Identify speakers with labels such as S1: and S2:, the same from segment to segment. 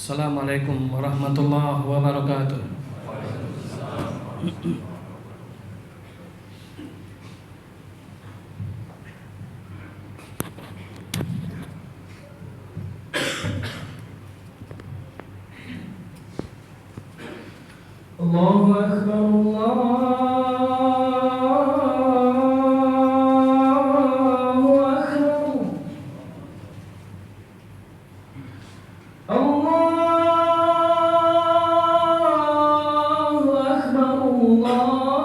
S1: Assalamualaikum warahmatullahi wabarakatuh. Allahu Akbar, Allahu Akbar. Allahu Akbar, Allahu Akbar.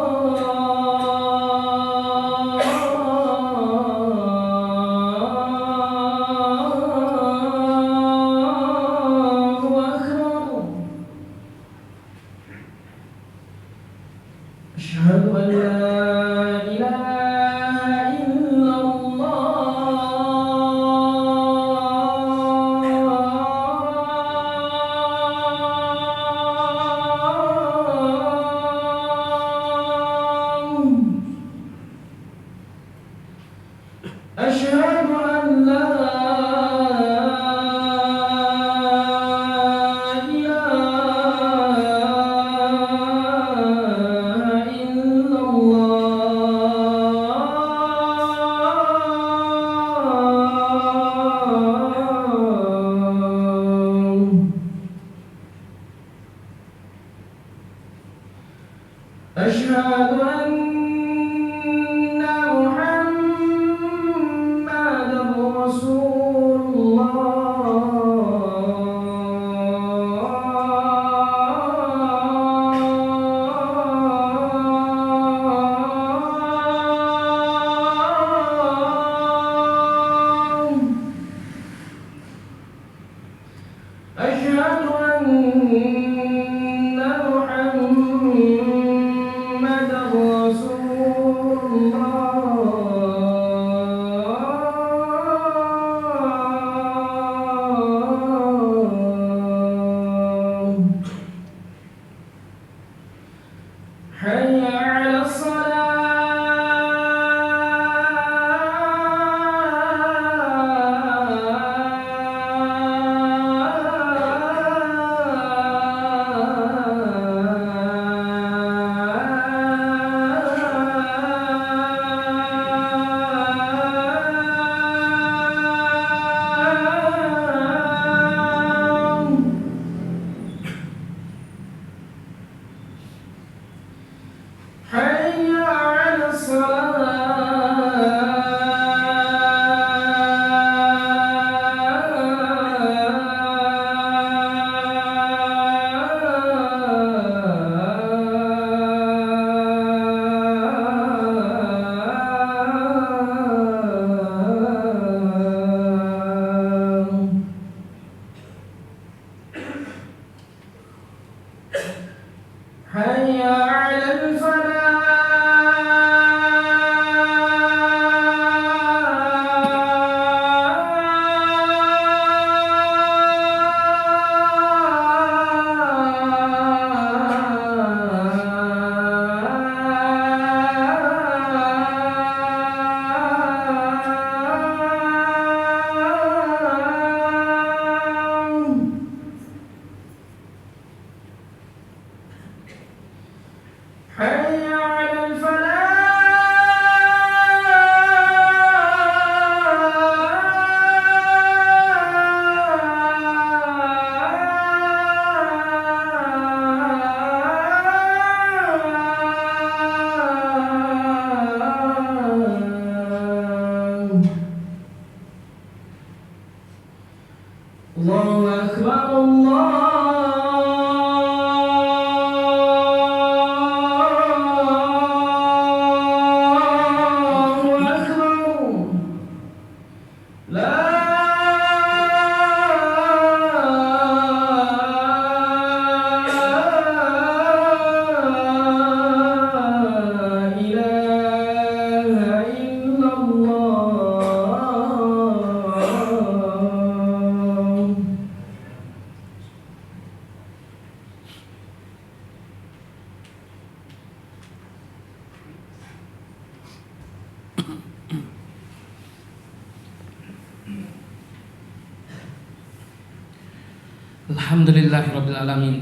S1: Alhamdulillahirabbil alamin.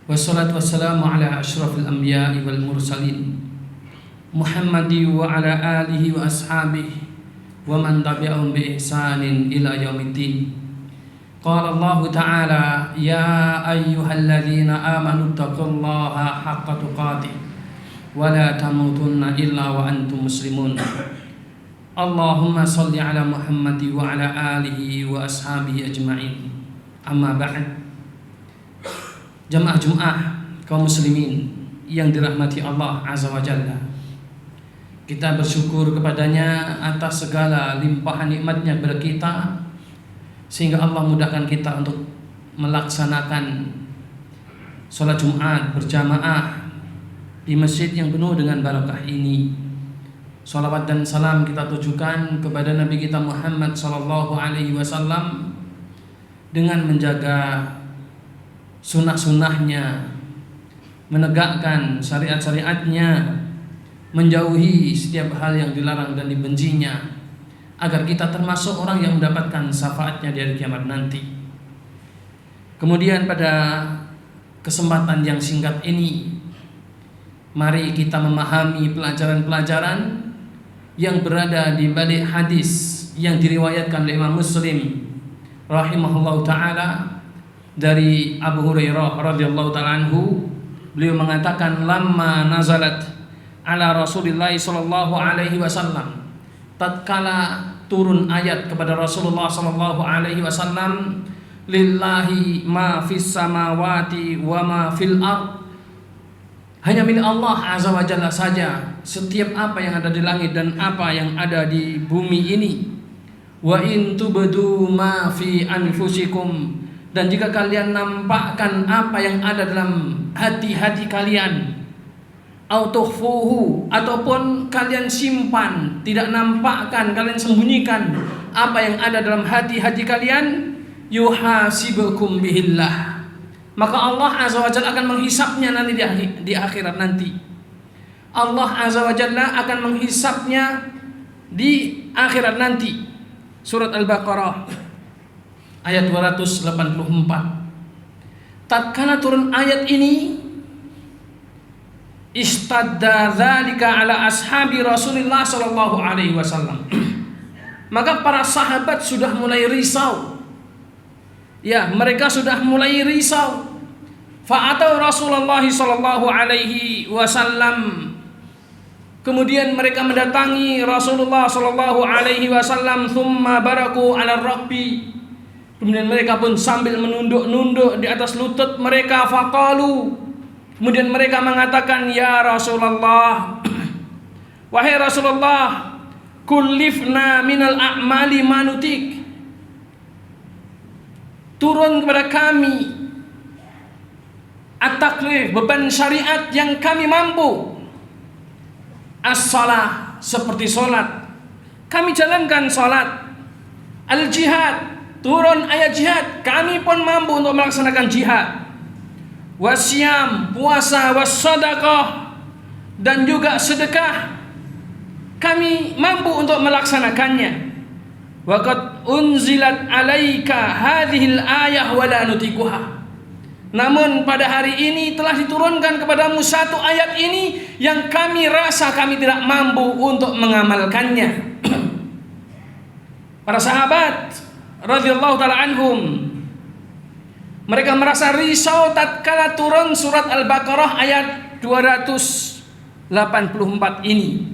S1: Wassalatu wassalamu ala asyrafil anbiya'i wal mursalin. Muhammadi wa ala alihi wa ashabihi wa man tabi'ahum bi ihsanin ila yaumiddin. Qala Allah Ta'ala, ya ayyuhalladzina amanu taqullaha haqqa tuqatih wa la tamutunna illa wa antum muslimun. Allahumma salli ala Muhammad wa ala alihi wa ashabihi ajma'in. Amma ba'd. Jamaah Jumat kaum muslimin yang dirahmati Allah Azza wa Jalla, kita bersyukur kepadanya atas segala limpahan nikmatnya kepada kita, sehingga Allah mudahkan kita untuk melaksanakan sholat Jumat berjamaah di masjid yang penuh dengan barakah ini. Salawat dan salam kita tujukan kepada Nabi kita Muhammad sallallahu alaihi wasallam dengan menjaga sunnah-sunnahnya, menegakkan syariat-syariatnya, menjauhi setiap hal yang dilarang dan dibencinya, agar kita termasuk orang yang mendapatkan syafaatnya di hari kiamat nanti. Kemudian pada kesempatan yang singkat ini, mari kita memahami pelajaran-pelajaran yang berada di balik hadis yang diriwayatkan oleh Imam Muslim rahimahullahu ta'ala dari Abu Hurairah radhiyallahu ta'ala anhu. Beliau mengatakan, lamma nazalat ala Rasulillah sallallahu alaihi wasallam, tatkala turun ayat kepada Rasulullah sallallahu alaihi wasallam, lillahi ma fis samawati wa ma fil ard, hanya milik Allah Azza wa Jalla saja setiap apa yang ada di langit dan apa yang ada di bumi ini. Wa in tubdu ma fi anfusikum, dan jika kalian nampakkan apa yang ada dalam hati-hati kalian, au tukhfuhu, ataupun kalian simpan, tidak nampakkan, kalian sembunyikan apa yang ada dalam hati-hati kalian, yuhasibukum bihillah, maka Allah Azza wa Jalla akan menghisapnya nanti di akhirat nanti. Allah Azza wa Jalla akan menghisapnya di akhirat nanti. Surat Al-Baqarah ayat 284. Tatkala turun ayat ini, istadda dzalika ala ashabi Rasulillah sallallahu alaihi wasallam, maka para sahabat sudah mulai risau. Ya, mereka sudah mulai risau. Fa'atau Rasulullah sallallahu alaihi wasallam, kemudian mereka mendatangi Rasulullah sallallahu alaihi wasallam, thumma baraku ala rakbi, kemudian mereka pun sambil menunduk-nunduk di atas lutut mereka. Faqalu, kemudian mereka mengatakan, ya Rasulullah, wahai Rasulullah, kullifna minal a'mali manutik, turun kepada kami at-taklif, beban syariat yang kami mampu. As-salah, seperti solat, kami jalankan solat. Al-jihad, turun ayat jihad, kami pun mampu untuk melaksanakan jihad. Wasyam, puasa, wassadaqah, dan juga sedekah, kami mampu untuk melaksanakannya. Waqad unzilat alaika hadhil ayah wa la nutikuha, namun pada hari ini telah diturunkan kepadamu satu ayat ini yang kami rasa kami tidak mampu untuk mengamalkannya. Para sahabat radhiyallahu taala anhum, mereka merasa risau tatkala turun surat Al-Baqarah ayat 284 ini.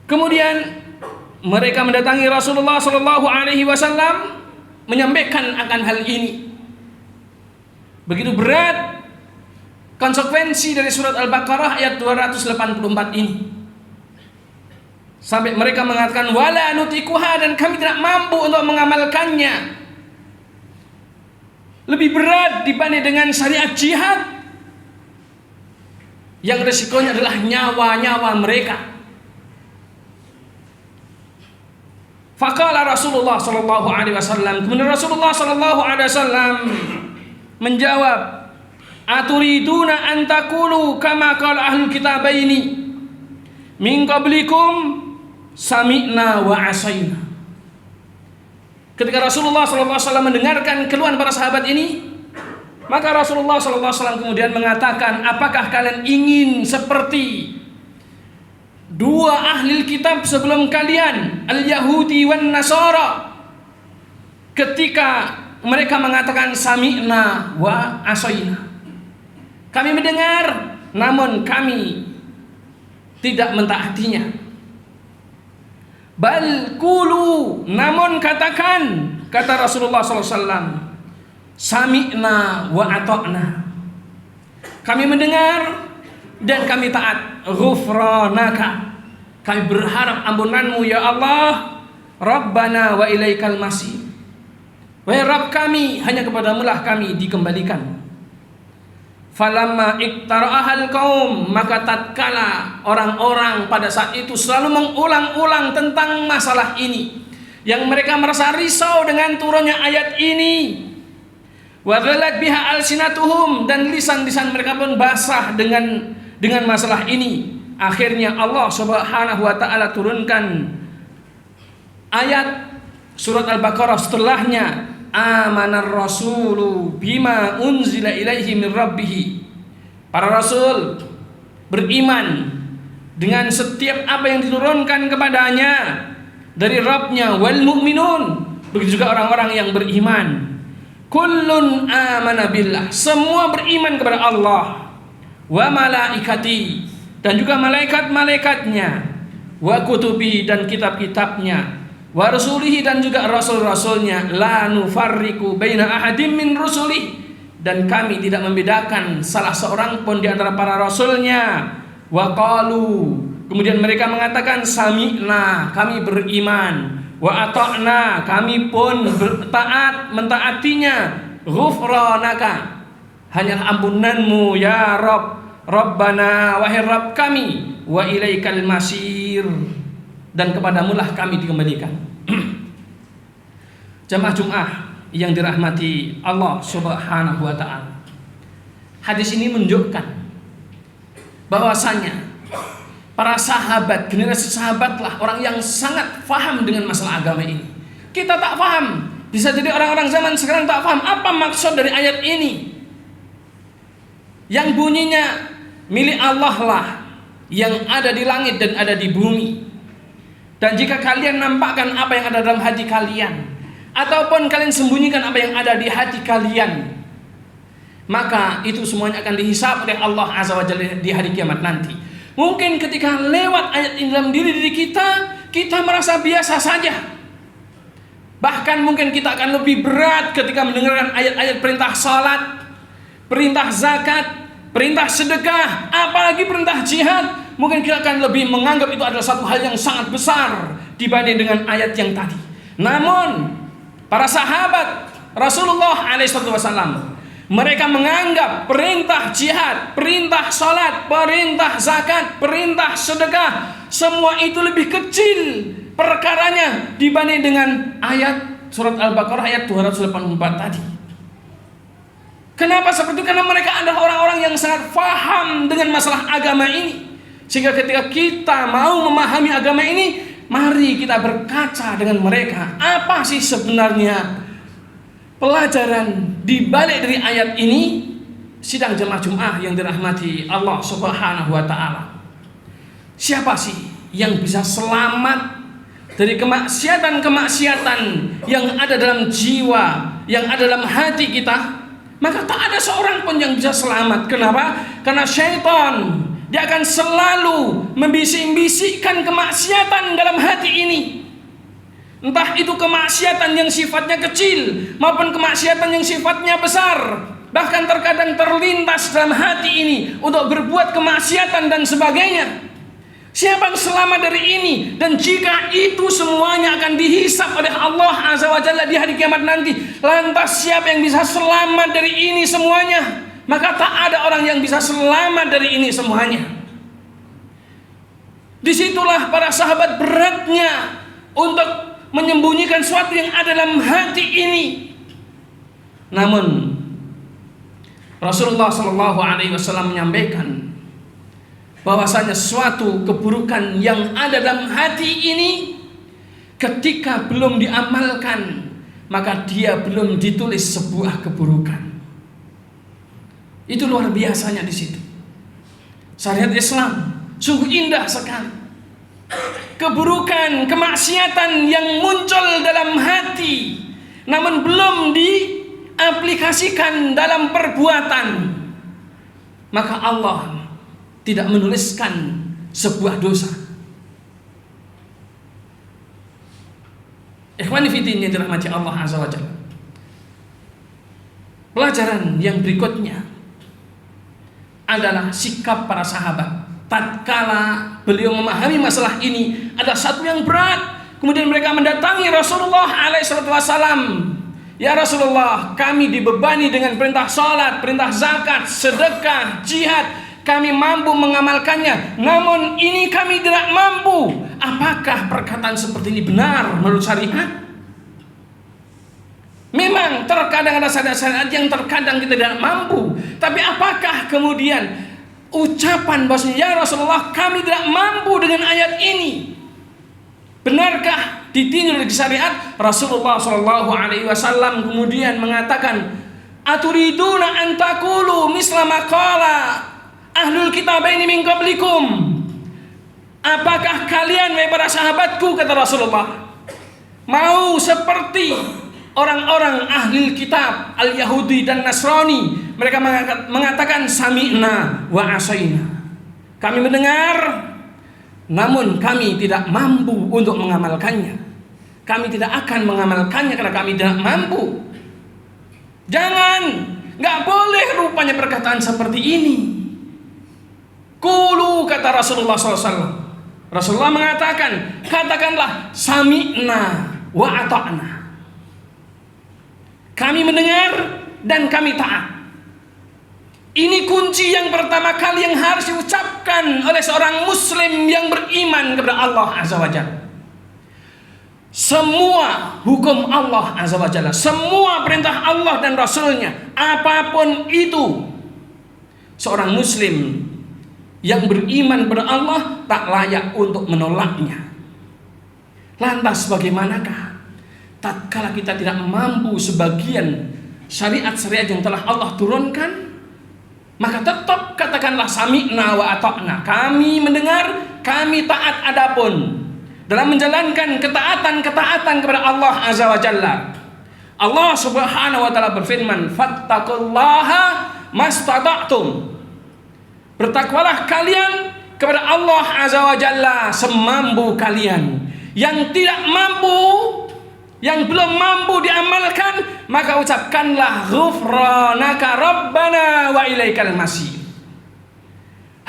S1: Kemudian mereka mendatangi Rasulullah sallallahu alaihi wasallam menyampaikan akan hal ini. Begitu berat konsekuensi dari surat Al-Baqarah ayat 284 ini, sampai mereka mengatakan wala nutikuha, dan kami tidak mampu untuk mengamalkannya. Lebih berat dibanding dengan syariat jihad yang resikonya adalah nyawa-nyawa mereka. Faqala Rasulullah sallallahu alaihi wasallam, kemudian Rasulullah sallallahu alaihi wasallam menjawab, aturiduna an taqulu kama qala ahlul kitabaini min qablikum sami'na wa asaina. Ketika Rasulullah SAW mendengarkan keluhan para sahabat ini, maka Rasulullah SAW kemudian mengatakan, apakah kalian ingin seperti dua ahli kitab sebelum kalian, al-Yahudi wan Nasara, ketika mereka mengatakan sami'na wa asaina, kami mendengar namun kami tidak mentaatinya. Bal qulu, namun katakan, kata Rasulullah SAW, sami'na wa ata'na, kami mendengar dan kami taat. Ghufranaka, kami berharap ampunanmu ya Allah. Rabbana wa ilaikal masir, wahai Rabb kami, hanya kepadamu lah kami dikembalikan. Falamma iktara'ahal kaum, maka tatkala orang-orang pada saat itu selalu mengulang-ulang tentang masalah ini, yang mereka merasa risau dengan turunnya ayat ini, wa dhalat biha alsinatuhum, dan lisan-lisan mereka pun basah dengan masalah ini. Akhirnya Allah Subhanahu wa taala turunkan ayat surat Al-Baqarah setelahnya, amanar rasulu bima unzila ilaihi min rabbih. Para rasul beriman dengan setiap apa yang diturunkan kepadanya dari Rabbnya, wal mu'minun, begitu juga orang-orang yang beriman. Kullun amana billah, semua beriman kepada Allah, wa malaikati, dan juga malaikat-malaikatnya, wa kutubi, dan kitab-kitabnya, wa rasulihi, dan juga rasul-rasulnya, la nufarriqu baina ahadim min rusulih, dan kami tidak membedakan salah seorang pun di antara para rasulnya. Wa qalu, kemudian mereka mengatakan sami'na, kami beriman, wa ata'na, kami pun taat mentaatinya. Ghufranaka, hanyalah ampunanmu ya Rabb, Rabbana, wahai Rabb kami, wa ilaikal masir, dan kepadamulah kami dikembalikan. Jamaah Jum'ah yang dirahmati Allah Subhanahu wa ta'ala, hadis ini menunjukkan bahwasanya para sahabat, generasi sahabatlah orang yang sangat faham dengan masalah agama ini. Kita tak faham, bisa jadi orang-orang zaman sekarang tak faham apa maksud dari ayat ini, yang bunyinya milik Allah lah yang ada di langit dan ada di bumi. Dan jika kalian nampakkan apa yang ada dalam hati kalian, ataupun kalian sembunyikan apa yang ada di hati kalian, maka itu semuanya akan dihisab oleh Allah Azza wa Jalla di hari kiamat nanti. Mungkin ketika lewat ayat ini dalam diri kita, kita merasa biasa saja. Bahkan mungkin kita akan lebih berat ketika mendengarkan ayat-ayat perintah salat, perintah zakat, perintah sedekah, apalagi perintah jihad. Mungkin kita akan lebih menganggap itu adalah satu hal yang sangat besar dibanding dengan ayat yang tadi. Namun para sahabat Rasulullah SAW, mereka menganggap perintah jihad, perintah salat, perintah zakat, perintah sedekah, semua itu lebih kecil perkaranya dibanding dengan ayat surat Al-Baqarah ayat 284 tadi. Kenapa seperti itu? Karena mereka adalah orang-orang yang sangat paham dengan masalah agama ini. Sehingga ketika kita mau memahami agama ini, mari kita berkaca dengan mereka. Apa sih sebenarnya pelajaran di balik dari ayat ini? Sidang jemaah Jum'ah yang dirahmati Allah Subhanahu wa ta'ala, siapa sih yang bisa selamat dari kemaksiatan-kemaksiatan yang ada dalam jiwa, yang ada dalam hati kita? Maka tak ada seorang pun yang bisa selamat. Kenapa? Karena syaitan, dia akan selalu membisik-bisikkan kemaksiatan dalam hati ini. Entah itu kemaksiatan yang sifatnya kecil maupun kemaksiatan yang sifatnya besar. Bahkan terkadang terlintas dalam hati ini untuk berbuat kemaksiatan dan sebagainya. Siapa yang selamat dari ini? Dan jika itu semuanya akan dihisab oleh Allah Azza wa Jalla di hari kiamat nanti, lantas siapa yang bisa selamat dari ini semuanya? Maka tak ada orang yang bisa selamat dari ini semuanya. Disitulah para sahabat beratnya untuk menyembunyikan sesuatu yang ada dalam hati ini. Namun Rasulullah SAW menyampaikan bahwasanya suatu keburukan yang ada dalam hati ini, ketika belum diamalkan, maka dia belum ditulis sebuah keburukan. Itu luar biasanya di situ. Syariat Islam sungguh indah sekali. Keburukan, kemaksiatan yang muncul dalam hati namun belum diaplikasikan dalam perbuatan, maka Allah tidak menuliskan sebuah dosa. Ikhwani fiddin yang dirahmati Allah Azza wa Jalla. Pelajaran yang berikutnya adalah sikap para sahabat. Tatkala beliau memahami masalah ini ada satu yang berat, kemudian mereka mendatangi Rasulullah SAW. Ya Rasulullah, kami dibebani dengan perintah salat, perintah zakat, sedekah, jihad. Kami mampu mengamalkannya, namun ini kami tidak mampu. Apakah perkataan seperti ini benar menurut syariat? Memang terkadang ada syariat-syariat yang terkadang kita tidak mampu. Tapi apakah kemudian ucapan bahwasanya ya Rasulullah kami tidak mampu dengan ayat ini, benarkah ditinjau di syariat? Rasulullah SAW kemudian mengatakan, aturiduna an taqulu misla ma qala ahlul kitabaini min qablikum. Apakah kalian wahai para sahabatku, kata Rasulullah, mau seperti orang-orang ahli kitab al-Yahudi dan Nasrani? Mereka mengatakan sami'na wa asaina. Kami mendengar namun kami tidak mampu untuk mengamalkannya. Kami tidak akan mengamalkannya karena kami tidak mampu. Jangan, nggak boleh rupanya perkataan seperti ini. Qulu, kata Rasulullah SAW. Rasulullah mengatakan, katakanlah sami'na wa ata'na. Kami mendengar dan kami taat. Ini kunci yang pertama kali yang harus diucapkan oleh seorang muslim yang beriman kepada Allah Azza wa Jalla. Semua hukum Allah Azza wa Jalla, semua perintah Allah dan Rasulnya, apapun itu, seorang muslim yang beriman kepada Allah tak layak untuk menolaknya. Lantas bagaimanakah tatkala kita tidak mampu sebagian syariat-syariat yang telah Allah turunkan? Maka tetap katakanlah sami'na wa ata'na. Kami mendengar, kami taat adapun dalam menjalankan ketaatan kepada Allah Azza wa Jalla. Allah Subhanahu wa taala berfirman, fattaqullaha mastata'tum. Bertakwalah kalian kepada Allah Azza wa Jalla semampu kalian. Yang tidak mampu, yang belum mampu diamalkan, maka ucapkanlah ghufranaka rabbana wa ilaikal masir.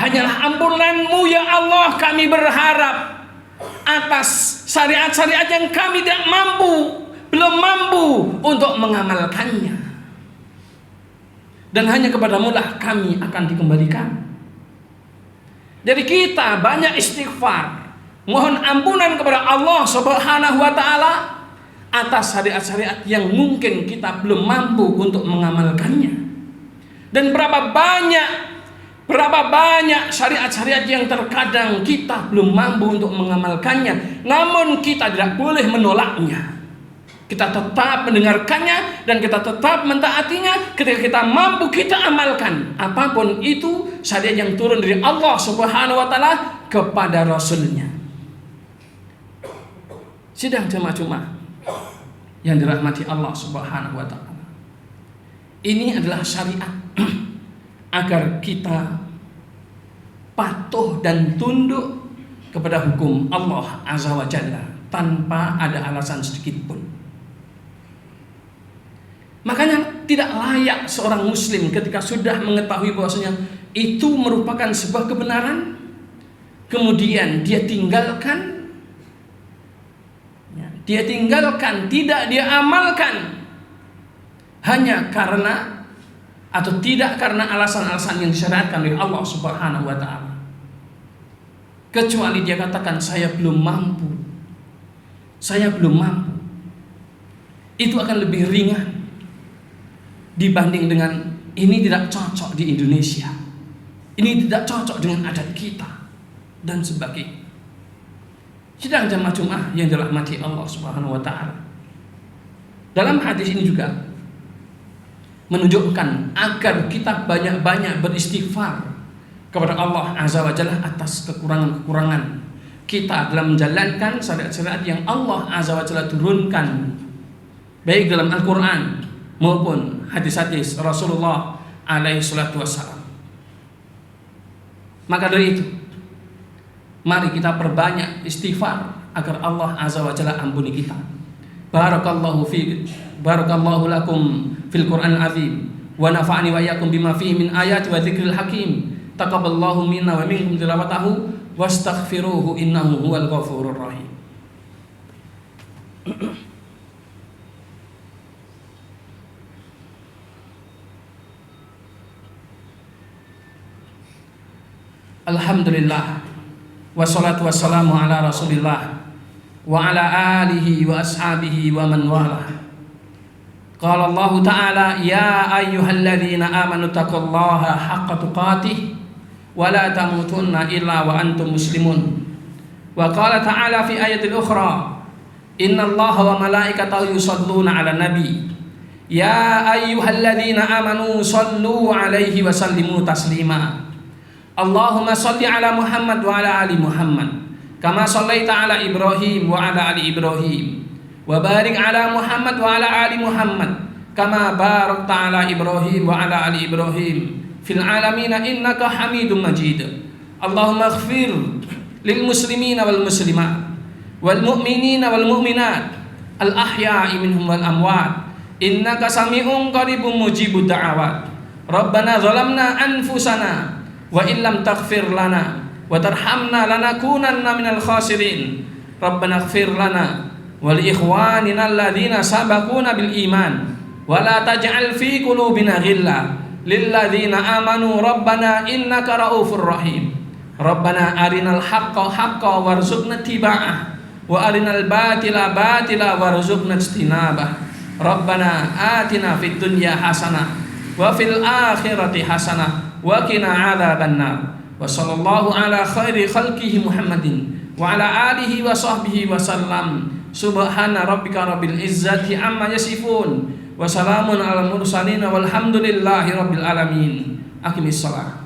S1: Hanyalah ampunanmu ya Allah kami berharap atas syariat-syariat yang kami tidak mampu, belum mampu untuk mengamalkannya. Dan hanya kepadamu lah kami akan dikembalikan. Jadi kita banyak istighfar, mohon ampunan kepada Allah Subhanahu wa taala atas syariat-syariat yang mungkin kita belum mampu untuk mengamalkannya. Dan berapa banyak syariat-syariat yang terkadang kita belum mampu untuk mengamalkannya, namun kita tidak boleh menolaknya. Kita tetap mendengarkannya dan kita tetap mentaatinya. Ketika kita mampu, kita amalkan apapun itu syariat yang turun dari Allah Subhanahu wa taala kepada Rasulnya. Sidang jemaah yang dirahmati Allah Subhanahu wa taala. Ini adalah syariat agar kita patuh dan tunduk kepada hukum Allah Azza wa Jalla tanpa ada alasan sedikit pun. Makanya tidak layak seorang muslim ketika sudah mengetahui bahwasanya itu merupakan sebuah kebenaran, kemudian dia tinggalkan, tidak dia amalkan hanya karena atau tidak karena alasan-alasan yang disyariatkan oleh Allah Subhanahu wa taala. Kecuali dia katakan saya belum mampu. Itu akan lebih ringan dibanding dengan ini tidak cocok di Indonesia. Ini tidak cocok dengan adat kita dan sebagainya. Sidang jamaah Jumat yang dirahmati Allah Subhanahu wa taala. Dalam hadis ini juga menunjukkan agar kita banyak-banyak beristighfar kepada Allah Azza wa Jalla atas kekurangan-kekurangan kita dalam menjalankan syariat-syariat yang Allah Azza wa Jalla turunkan, baik dalam Al-Quran maupun hadis-hadis Rasulullah alaihi salatu wassalam. Maka dari itu, mari kita perbanyak istighfar agar Allah Azza wa Jalla ampuni kita. Barakallahu lakum fil Qur'an azim wa nafa'ani wa iyyakum bima fihi min ayati wa dzikril hakim. Taqabbalallahu minna wa minkum tilawatahu wastaghfiruhu innahu huwal ghafurur rahim. Alhamdulillah wassalatu wassalamu ala Rasulillah wa ala alihi wa ashabihi wa man walah. Qala Allah Ta'ala ya ayyuhalladzina amanu taqullaha haqqa tuqatih wa la tamutunna illa wa antum muslimun. Wa qala ta'ala fi ayatil ukhra innallaha wa malaikatahu yusholluna 'alan nabi ya ayyuhalladzina amanu shallu 'alaihi wa sallimu taslima. Allahumma shalli 'ala Muhammad wa 'ala ali Muhammad kama shallaita 'ala Ibrahim wa 'ala ali Ibrahim wa barik 'ala Muhammad wa 'ala ali Muhammad kama barakta 'ala Ibrahim wa 'ala ali Ibrahim fil 'alamin innaka Hamidum Majid. Allahumma ighfir lil muslimina wal muslimat wal mu'minina wal mu'minat al ahya'i minhum wal amwat innaka sami'un qaribun mujibud da'awat. Rabbana zalamna anfusana wa illam taghfir lana wa tarhamna lanakunanna minal khasirin. Rabbana ighfir lana wa li ikhwanina alladhina sabaquna bil iman wa la taj'al fi qulubina ghilla lil ladzina amanu rabbana innaka raufur rahim. Rabbana arinal haqqa haqqan warzuqna ittiba'ah wa arinal batila batila warzuqna ijtinabah. Rabbana atina fid dunya hasanah wa fil akhirati hasanah wa qina adzabannar. Wa sallallahu ala khairi khalqihi Muhammadin wa ala alihi wa sahbihi wa sallam. Subhana rabbika rabbil izzati amma yasifun wa salamun alal mursalin walhamdulillahi rabbil alamin. Aqimis shalah.